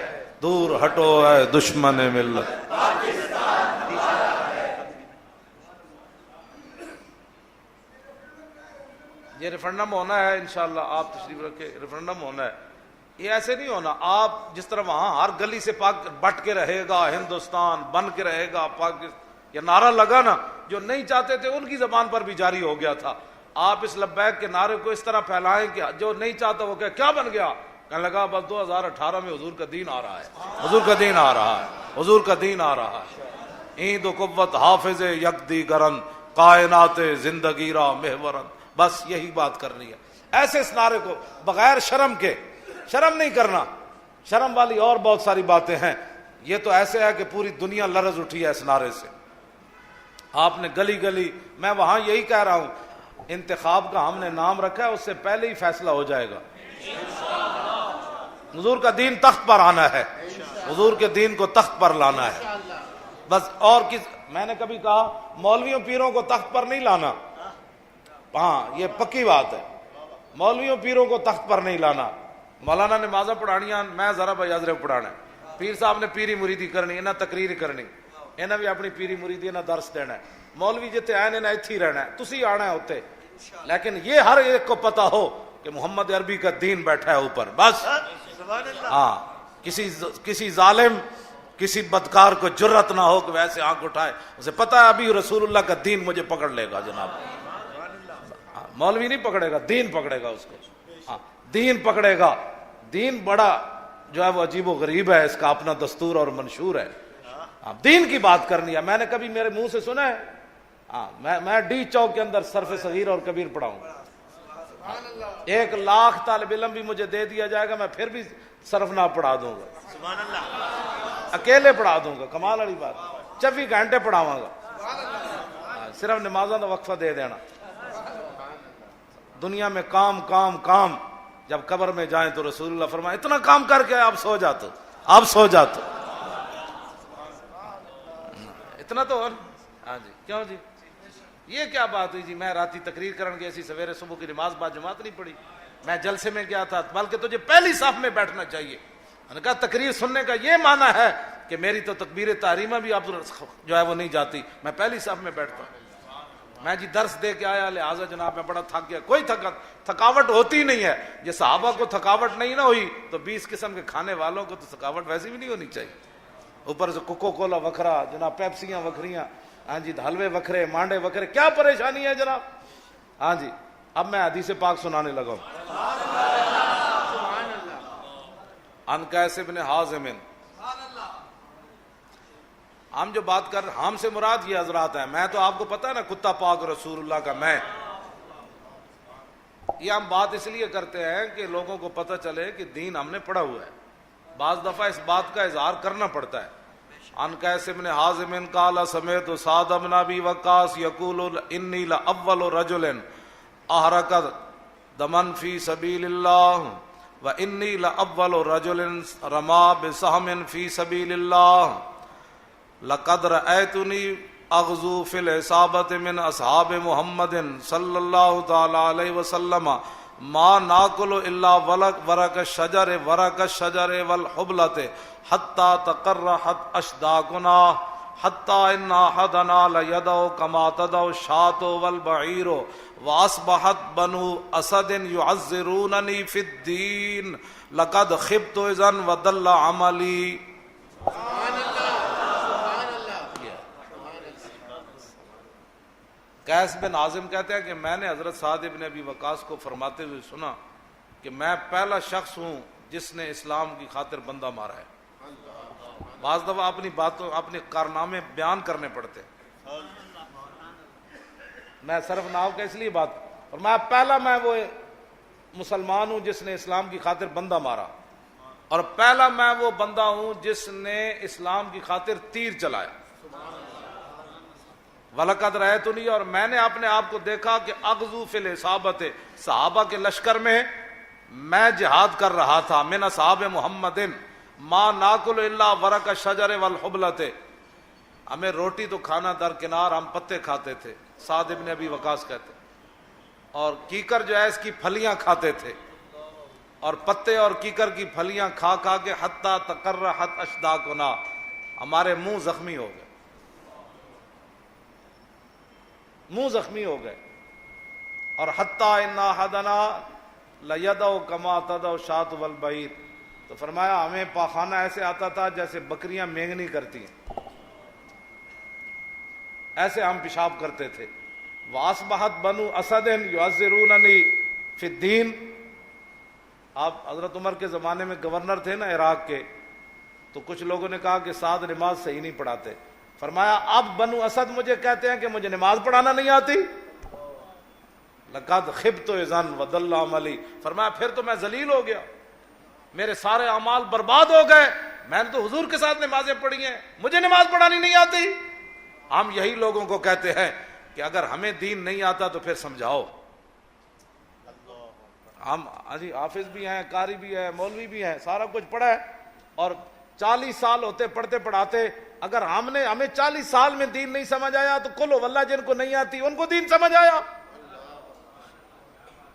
دور ہٹو ہے دشمن ملت. یہ ریفرنڈم ہونا ہے انشاءاللہ. آپ تشریف رکھے، ریفرنڈم ہونا ہے. یہ ایسے نہیں ہونا آپ جس طرح وہاں ہر گلی سے بٹ کے رہے گا ہندوستان، بن کے رہے گا پاکستان، یہ نعرہ لگا نا، جو نہیں چاہتے تھے ان کی زبان پر بھی جاری ہو گیا تھا. آپ اس لبیک کے نعرے کو اس طرح پھیلائیں کہ جو نہیں چاہتا وہ کیا بن گیا؟ کہنے لگا بس 2018 میں حضور کا دین آ رہا ہے، حضور کا دین آ رہا ہے، حضور کا دین آ رہا ہے. عید و قوت حافظ یک دیگرن، کائنات زندگی را محورن، بس یہی بات کرنی ہے. ایسے اس نعرے کو بغیر شرم کے، شرم نہیں کرنا، شرم والی اور بہت ساری باتیں ہیں. یہ تو ایسے ہے کہ پوری دنیا لرز اٹھی ہے اس نعرے سے. آپ نے گلی گلی، میں وہاں یہی کہہ رہا ہوں، انتخاب کا ہم نے نام رکھا ہے، اس سے پہلے ہی فیصلہ ہو جائے گا. حضور کا دین تخت پر آنا ہے، حضور کے دین کو تخت پر لانا ہے بس. اور میں نے کبھی کہا مولویوں پیروں کو تخت پر نہیں لانا، ہاں یہ پکی بات ہے، مولویوں پیروں کو تخت پر نہیں لانا. مولانا نے نمازاں پڑھانیاں، میں ذرا بھائی حضرت پڑھانا ہے. پیر صاحب نے پیری مریدی کرنی، انہیں تقریر کرنی، انہیں بھی اپنی پیری مریدی انہیں درس دینا ہے. مولوی جتے آئے انہیں اتھی ہی رہنا ہے، تسی آنا ہے ہوتے. لیکن یہ ہر ایک کو پتا ہو کہ محمد عربی کا دین بیٹھا ہے اوپر بس. ہاں کسی ظالم، کسی بدکار کو جرت نہ ہو کہ ویسے آنکھ اٹھائے، اسے پتا ہے ابھی رسول اللہ کا دین مجھے پکڑ لے گا جناب. مولوی نہیں پکڑے گا، دین پکڑے گا اس کو. ہاں دین پکڑے گا. دین بڑا جو ہے وہ عجیب و غریب ہے، اس کا اپنا دستور اور منشور ہے. دین کی بات کرنی ہے. میں نے کبھی میرے منہ سے سنا ہے؟ ہاں میں ڈی چوک کے اندر صرف صغیر اور کبیر پڑھاؤں گا. 1,00,000 طالب علم بھی مجھے دے دیا جائے گا، میں پھر بھی صرف نہ پڑھا دوں گا، اکیلے پڑھا دوں گا. کمال والی بات، 24 گھنٹے پڑھاواں گا. صرف نمازاں کا وقفہ دے دینا. دنیا میں کام کام کام، جب قبر میں جائیں تو رسول اللہ فرمائے اتنا کام کر کے آپ سو جاتے، آپ سو جاتے اتنا تو. ہاں جی کیوں جی، یہ کیا بات ہوئی جی؟ میں راتی تقریر کرن گیا سی، سویرے صبح کی نماز با جماعت نہیں پڑھی. میں جلسے میں گیا تھا، بلکہ تجھے پہلی صف میں بیٹھنا چاہیے. میں نے کہا تقریر سننے کا یہ معنی ہے کہ میری تو تکبیر تحریمہ بھی اب جو ہے وہ نہیں جاتی، میں پہلی صف میں بیٹھتا ہوں. میں جی درس دے کے آیا، لہٰذا جناب میں بڑا تھک گیا. کوئی تھکاوٹ ہوتی نہیں ہے. یہ صحابہ کو تھکاوٹ نہیں نہ ہوئی تو 20 قسم کے کھانے والوں کو تو تھکاوٹ ویسی بھی نہیں ہونی چاہیے. اوپر سے کوکو کولا وکھرا جناب، پیپسیاں وکھریاں، ہاں جی حلوے وکھرے، مانڈے وکھرے، کیا پریشانی ہے جناب. ہاں جی اب میں حدیث پاک سنانے لگا ہوں. عن قیس بن حازم، ہم جو بات کر ہم سے مراد یہ حضرات ہیں. میں تو آپ کو پتا ہے نا کتا پاک رسول اللہ کا میں. یہ ہم بات اس لیے کرتے ہیں کہ لوگوں کو پتہ چلے کہ دین ہم نے پڑھا ہوا ہے. بعض دفعہ اس بات کا اظہار کرنا پڑتا ہے. عن قیس بن حازم قال سمعت سعد بن ابی وقاص یقول انی لاول رجل احرق دمن فی سبیل اللہ وانی لاول رجل رما بسهم فی سبیل اللہ لقد رأیتنی اغزو فی العصابۃ من اصحاب محمد صلی اللہ تعالی علیہ وسلم ما ناکل الا ورق الشجر والحبلۃ حتی تقرحت اشداقنا حتی ان احدنا لیدعو کما تدعو الشاة والبعیر واصبحت بنو اسد یعذروننی فی الدین لقد خبت اذن وضل عملی. قیس بن عازم کہتے ہیں کہ میں نے حضرت سعد بن ابی وقاص کو فرماتے ہوئے سنا کہ میں پہلا شخص ہوں جس نے اسلام کی خاطر بندہ مارا ہے. بعض دفعہ اپنی باتوں اپنے کارنامے بیان کرنے پڑتے. میں صرف ناؤ کا اس لیے بات، اور میں وہ مسلمان ہوں جس نے اسلام کی خاطر بندہ مارا، اور پہلا میں وہ بندہ ہوں جس نے اسلام کی خاطر تیر چلایا. وَلَقَدْ رَأَيْتُنِي، اور میں نے اپنے آپ کو دیکھا کہ اغزو فی العصابۃ، صحابہ کے لشکر میں میں جہاد کر رہا تھا. من اصحاب محمد ما ناکل الا ورق الشجر والحبلۃ، ہمیں روٹی تو کھانا درکنار، ہم پتے کھاتے تھے. سعد ابن ابی وقاص کہتے، اور کیکر جو ہے اس کی پھلیاں کھاتے تھے، اور پتے اور کیکر کی پھلیاں کھا کھا کے حتی تقرحت اشداقنا، ہمارے منہ زخمی ہو گئے، منہ زخمی ہو گئے. اور حتی ان احدنا لیدعو کما تدعو الشاة والبعیر، تو فرمایا ہمیں پاخانہ ایسے آتا تھا جیسے بکریاں مینگنی کرتی ہیں، ایسے ہم پیشاب کرتے تھے. وَأَصْبَحَتْ بَنُو أَسَدٍ يُعَذِّرُونَنِي فِي الدِّينِ، آپ حضرت عمر کے زمانے میں گورنر تھے نا عراق کے، تو کچھ لوگوں نے کہا کہ سعد نماز صحیح نہیں پڑھاتے. فرمایا اب بنو اسد مجھے کہتے ہیں کہ مجھے نماز پڑھانا نہیں آتی. لقد خبت اذن وضل عملی، فرمایا پھر تو میں ذلیل ہو گیا، میرے سارے اعمال برباد ہو گئے، میں نے تو حضور کے ساتھ نمازیں پڑھی ہیں، مجھے نماز پڑھانی نہیں آتی۔ ہم یہی لوگوں کو کہتے ہیں کہ اگر ہمیں دین نہیں آتا تو پھر سمجھاؤ۔ ہم جی حافظ بھی ہیں، قاری بھی ہیں، مولوی بھی ہیں، سارا کچھ پڑھا ہے، اور 40 سال ہوتے پڑھتے پڑھاتے، اگر ہمیں 40 سال میں دین نہیں سمجھ آیا تو قل ہو واللہ جن کو نہیں آتی ان کو دین سمجھ آیا۔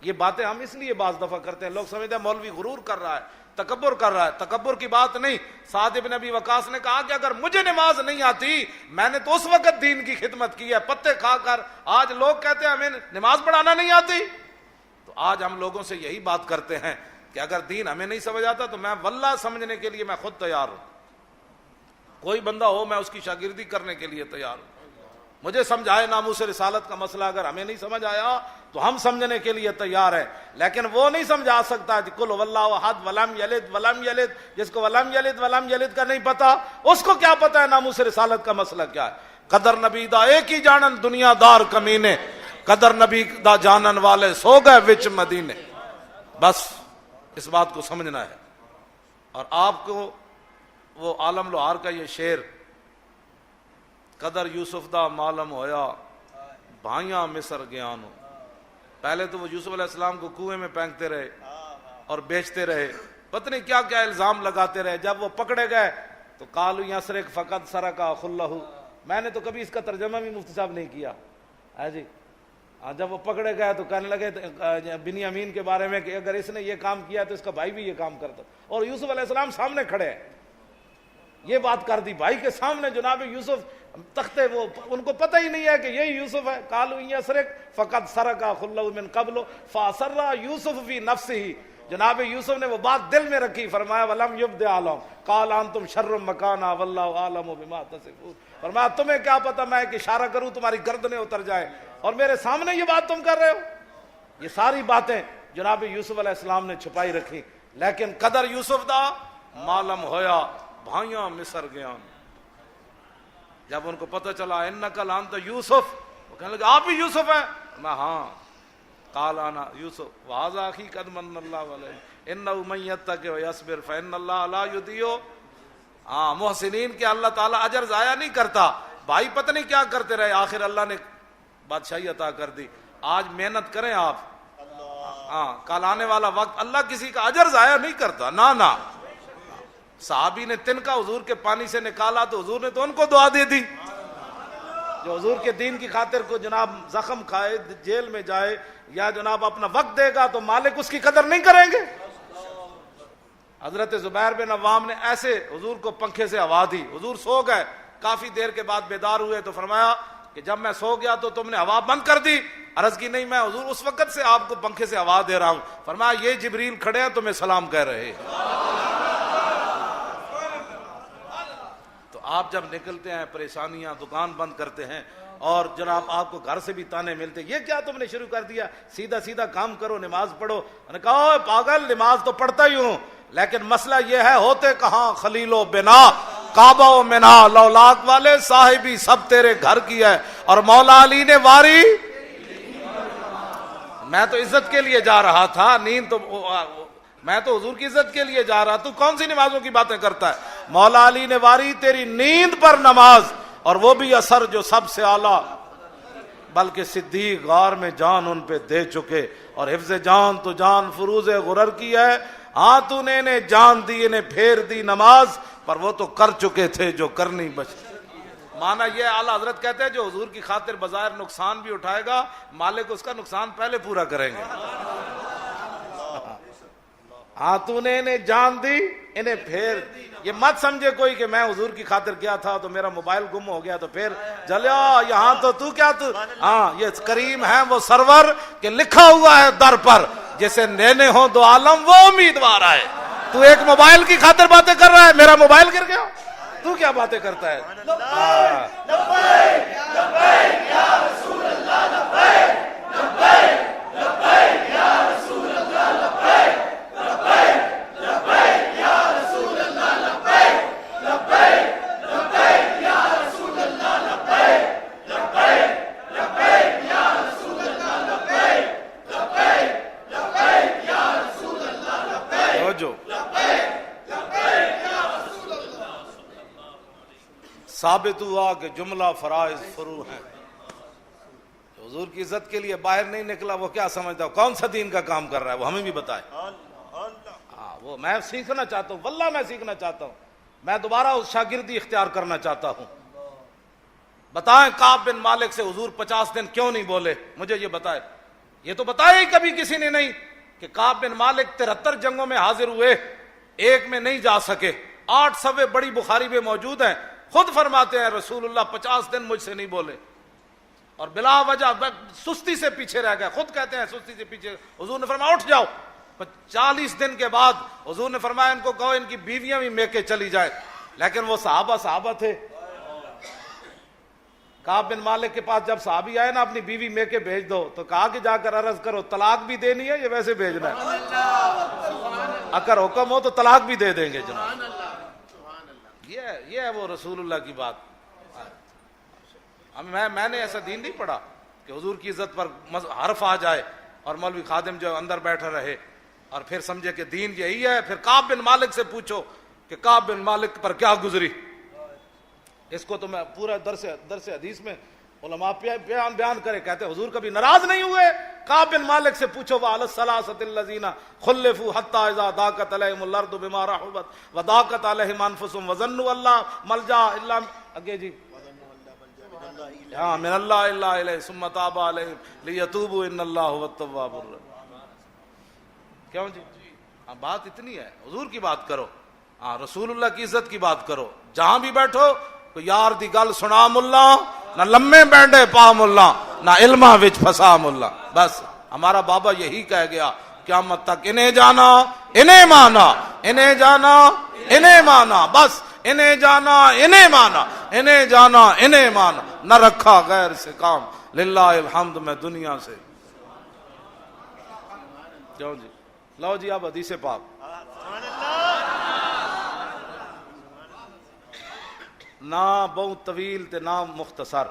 یہ باتیں ہم اس لیے بعض دفعہ کرتے ہیں، لوگ سمجھتے ہیں مولوی غرور کر رہا ہے، تکبر کر رہا ہے۔ تکبر کی بات نہیں۔ سعد بن ابی وقاص نے کہا کہ اگر مجھے نماز نہیں آتی، میں نے تو اس وقت دین کی خدمت کی ہے پتے کھا کر، آج لوگ کہتے ہیں ہمیں نماز پڑھانا نہیں آتی۔ تو آج ہم لوگوں سے یہی بات کرتے ہیں کہ اگر دین ہمیں نہیں سمجھ آتا تو میں واللہ سمجھنے کے لیے میں خود تیار ہوں، کوئی بندہ ہو میں اس کی شاگردی کرنے کے لیے تیار ہوں، مجھے سمجھائے ناموس رسالت کا مسئلہ، اگر ہمیں نہیں سمجھ آیا تو ہم سمجھنے کے لیے تیار ہیں، لیکن وہ نہیں سمجھا سکتا قل هو اللہ احد ولم یلد ولم یلد، جس کو ولم یلد ولم یلد کا نہیں پتا، اس کو کیا پتا ہے ناموس رسالت کا مسئلہ کیا ہے۔ قدر نبی دا ایک ہی جانن دنیا دار کمینے، قدر نبی دا جانن والے سو گئے وچ مدینے۔ بس اس بات کو سمجھنا ہے۔ اور آپ کو وہ عالم لوہار کا یہ شعر، قدر یوسف دا معلوم ہویا بھائیاں مصر گیانو، پہلے تو وہ یوسف علیہ السلام کو کنویں میں پھینکتے رہے اور بیچتے رہے، پتہ نہیں کیا کیا الزام لگاتے رہے، جب وہ پکڑے گئے تو قالوا یسرق فقد سرق اخ لہ، میں نے تو کبھی اس کا ترجمہ بھی مفتی صاحب نہیں کیا ہے جی، جب وہ پکڑے گئے تو کہنے لگے بنیامین کے بارے میں کہ اگر اس نے یہ کام کیا تو اس کا بھائی بھی یہ کام کرتا، اور یوسف علیہ السلام سامنے کھڑے ہیں، یہ بات کر دی بھائی کے سامنے، جناب یوسف تختے، وہ ان کو پتہ ہی نہیں ہے کہ یہی یوسف ہے۔ قالوا یسرق فقد سرق اخ لہ من قبل فاسر یوسف فی نفسہ، جناب یوسف نے وہ بات دل میں رکھی، فرمایا ولم یبد عالم قال انتم شر مکانا واللہ اعلم بما تصفون، فرمایا تمہیں کیا پتا میں ایک اشارہ کروں تمہاری گردنیں اتر جائیں اور میرے سامنے یہ بات تم کر رہے ہو۔ یہ ساری باتیں جناب یوسف علیہ السلام نے چھپائی رکھی، لیکن قدر یوسف دا معلوم ہویا بھائیاں مصر گیان، جب ان کو پتہ چلا انک لانت یوسف، وہ کہنے لگے آپ بھی یوسف ہیں، میں ہاں، قال انا یوسف وھذا اخی قد من اللہ علیہ انہ من یتق ویصبر فان اللہ لا یضیع، ہاں محسنین کے اللہ تعالیٰ اجر ضائع نہیں کرتا۔ بھائی پتہ نہیں کیا کرتے رہے، آخر اللہ نے بادشاہی عطا کر دی۔ آج محنت کریں آپ، ہاں کل آنے والا وقت اللہ کسی کا اجر ضائع نہیں کرتا، نہ صحابی نے تنکا حضور کے پانی سے نکالا تو حضور نے تو ان کو دعا دے دی، جو حضور کے دین کی خاطر کو جناب زخم کھائے جیل میں جائے یا جناب اپنا وقت دے گا تو مالک اس کی قدر نہیں کریں گے۔ حضرت زبیر بن عوام نے ایسے حضور کو پنکھے سے ہوا دی، حضور سو گئے، کافی دیر کے بعد بیدار ہوئے تو فرمایا کہ جب میں سو گیا تو تم نے ہوا بند کر دی، عرض کی نہیں میں حضور اس وقت سے آپ کو پنکھے سے ہوا دے رہا ہوں، فرمایا یہ جبریل کھڑے ہیں تمہیں سلام کہہ رہے ہیں۔ تو آپ جب نکلتے ہیں پریشانیاں، دکان بند کرتے ہیں اور جناب آپ کو گھر سے بھی تانے ملتے، یہ کیا تم نے شروع کر دیا، سیدھا کام کرو، نماز پڑھو، نے کہا پاگل نماز تو پڑھتا ہی ہوں، لیکن مسئلہ یہ ہے ہوتے کہاں خلیل و بنا کعبہ و منا، لولاک والے صاحبی سب تیرے گھر کی ہے، اور مولا علی نے واری، میں تو عزت کے لیے جا رہا تھا، نیند تو میں تو حضور کی عزت کے لیے جا رہا، تو کون سی نمازوں کی باتیں کرتا ہے۔ مولا علی نے واری تیری نیند پر نماز، اور وہ بھی اثر جو سب سے اعلیٰ، بلکہ صدیق غار میں جان ان پہ دے چکے، اور حفظ جان تو جان فروز غرر کی ہے، ہاں تو نے انہیں جان دی انہیں پھیر دی نماز، پر وہ تو کر چکے تھے جو کرنی بچ۔ مانا یہ اعلیٰ حضرت کہتے ہیں جو حضور کی خاطر بظاہر نقصان بھی اٹھائے گا، مالک اس کا نقصان پہلے پورا کریں گے۔ ہاں تو نے انہیں جان دی انہیں پھیر، یہ مت سمجھے کوئی کہ میں حضور کی خاطر کیا تھا تو میرا موبائل گم ہو گیا تو پھر جلیا یہاں تو کیا تو، ہاں یہ کریم ہے وہ سرور کہ لکھا ہوا ہے در پر جیسے لینے ہوں دو عالم وہ امیدوار آئے۔ تو ایک موبائل کی خاطر باتیں کر رہا ہے، میرا موبائل گر گیا، تو کیا باتیں کرتا ہے۔ ثابت ہوا کہ جملہ فرائض فرو ہیں. حضور کی عزت کے لیے باہر نہیں نکلا وہ کیا سمجھتا کون سا دین کا کام کر رہا ہے, وہ ہمیں بھی بتائے. ہاں وہ میں سیکھنا چاہتا ہوں, واللہ میں سیکھنا چاہتا ہوں, میں دوبارہ اس شاگردی اختیار کرنا چاہتا ہوں. بتائیں کعب بن مالک سے حضور 50 دن کیوں نہیں بولے, مجھے یہ بتائے. یہ تو بتایا ہی کبھی کسی نے نہیں کہ کعب بن مالک 73 جنگوں میں حاضر ہوئے, ایک میں نہیں جا سکے. 8 صفحے بڑی بخاری میں موجود ہیں, خود فرماتے ہیں رسول اللہ 50 دن مجھ سے نہیں بولے, اور بلا وجہ سستی سے پیچھے رہ گئے. خود کہتے ہیں سستی سے پیچھے. حضور نے فرمایا اٹھ جاؤ. 40 دن کے بعد حضور نے فرمایا ان کو کہو ان کی بیویاں بھی میکے چلی جائے. لیکن وہ صحابہ تھے. کعب بن مالک کے پاس جب صحابی آئے نا اپنی بیوی میکے بھیج دو, تو کہا کہ جا کر عرض کرو طلاق بھی دینی ہے یا ویسے بھیجنا ہے. اگر حکم ہو تو طلاق بھی دے دیں گے جناب. یہ ہے وہ رسول اللہ کی بات. میں نے ایسا دین نہیں پڑھا کہ حضور کی عزت پر حرف آ جائے اور مولوی خادم جو اندر بیٹھا رہے اور پھر سمجھے کہ دین یہی ہے. پھر کعب بن مالک سے پوچھو کہ کعب بن مالک پر کیا گزری. اس کو تو میں پورا درس حدیث میں علماء بیان کرے, کہتے حضور کبھی ناراض نہیں ہوئے. کعب بن مالک سے پوچھو وعلی الثلاثۃ الذین خلفوا حتی اذا ضاقت علیہم الارض بما رحبت وضاقت علیہم انفسهم وظنوا اللہ ملجا الا اگے جی من اللہ الا الیہ ثم تاب علیہم لیتوبوا ان اللہ هو التواب الرحیم. کیوں جی بات اتنی ہے, حضور کی بات کرو, رسول اللہ کی عزت کی بات کرو. جہاں بھی بیٹھو تو یار دی گل سنا ملا, نہ لمے بینڈے پا ملا, نہ علمہ وچ پھسا ملا. بس ہمارا بابا یہی کہہ گیا قیامت تک انہیں جانا انہیں مانا, انہیں جانا انہیں مانا, بس انہیں جانا انہیں مانا, انہیں جانا انہیں مانا, نہ رکھا غیر سے کام. للہ الحمد. میں دنیا سے کیوں جی لو جی اب حدیث پاک. نہ بہت طویل تے نہ مختصر.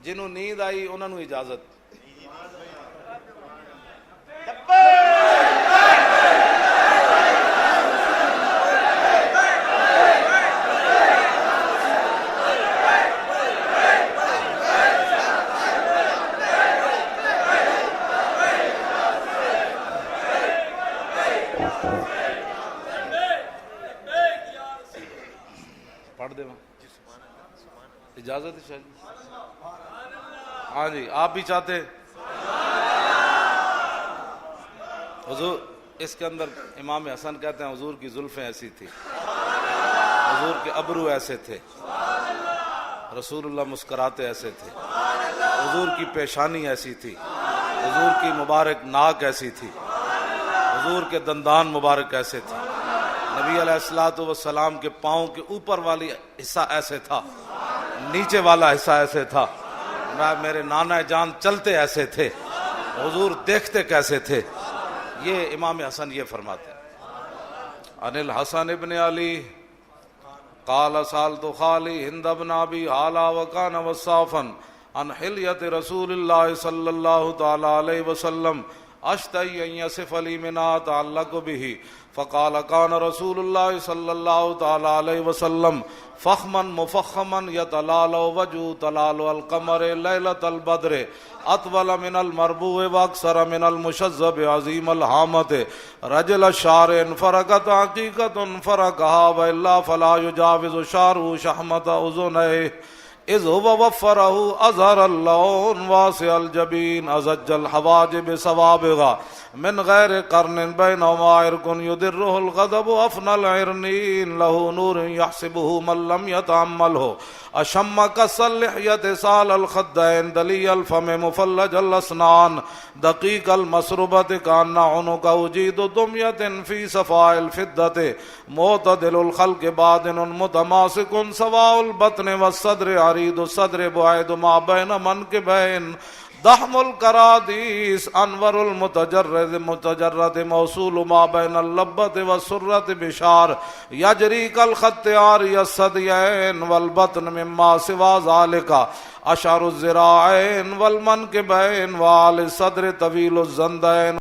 جنہوں نیند آئی انہوں نے اجازت. پڑھ دے اجازت ہے شاید. ہاں جی آپ بھی چاہتے حضور. اس کے اندر امام حسن کہتے ہیں حضور کی زلفیں ایسی تھی, حضور کے ابرو ایسے تھے, رسول اللہ مسکراتے ایسے تھے, حضور کی پیشانی ایسی تھی, حضور کی مبارک ناک ایسی تھی, حضور کے دندان مبارک ایسے تھے, نبی علیہ الصلوۃ والسلام کے پاؤں کے اوپر والی حصہ ایسے تھا, نیچے والا حصہ ایسے تھا. میرے نانا جان چلتے ایسے تھے, حضور دیکھتے کیسے تھے. یہ امام حسن یہ فرماتے ہیں. عن الحسن ابن علی قال سالت خالی ہند بن ابی حالا وکان وصافا عن حلیت رسول اللہ صلی اللہ تعالی علیہ وسلم اشتہی ان یصف لی ما تعلق به فقال كان رسول الله صلى الله تعالى عليه وسلم فخما مفخما يتلال وجهه تلال القمر ليلة البدر اطول من المربوع واكثر من المشذب عظيم الهامة رجل الشعر فرقت حقيقة فرقها والا فلا يجاوز شعره شحمة اذنيه اذ هو وفره اظهر اللون واسع الجبين ازج الحواجب سوابغا من غیر قرن بینہما عرق یدرہ الغضب افنى العرنین له نور یحسبہ من لم یتعملہ اشم کس اللحیت سال الخدین دلی الفم مفلج الاسنان دقیق المسربت کان عنق اجید دمیت فی صفاء الفدت معتدل الخلق بادن متماسک سواء البطن والصدر عرید الصدر بعید ما بین منکبین دحم الکرادیس انور المتجرد موصول ما بین اللبت والسرت بشار یجری کالخط عاری الثدیین والبطن مما سوا ذالک اشعر الذراعین والمنکبین وعال الصدر طویل الزندین